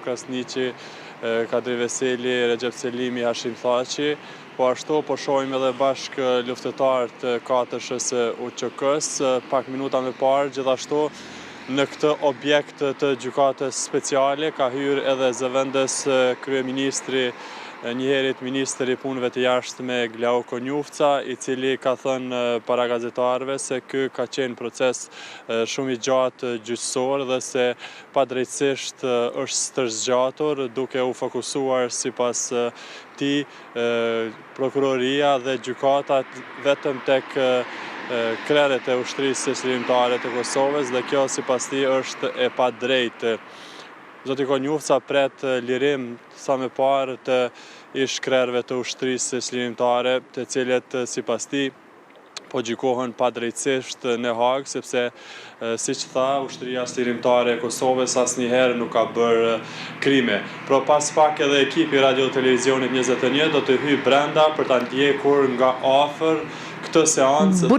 Krasniqi, Kadri Veseli, Recep Selimi, Hashim Thaçi, po ashtu po shohim edhe bashkë luftëtarët e katërshës UÇK-s, pak minuta më parë gjithashtu në këtë objekt të gjykatës speciale ka hyrë edhe zëvendës kryeministri, njëherit ministri i punëve të jashtme Glauko Njufca, i cili ka thënë para gazetarëve se ky ka qenë proces shumë i gjatë gjyqësor dhe se padrejtësisht është stërzgjatur, duke u fokusuar sipas tij prokuroria dhe gjykatat vetëm tek krerët e ushtrisë së lirimtare të Kosovës dhe kjo sipas tij është e padrejtë. Zoti Njufca pret lirim sa më parë të ish krerëve të ushtrisë së lirimtare, të cilët sipas tij po gjykohen padrejtësisht në Hag, sepse siç tha, ushtria lirimtare e Kosovës asnjëherë nuk ka bërë krime. Por pas pak edhe ekipi Radio Televizionit 21 do të hyjë brenda për ta ndjekur nga afër këtë seancë.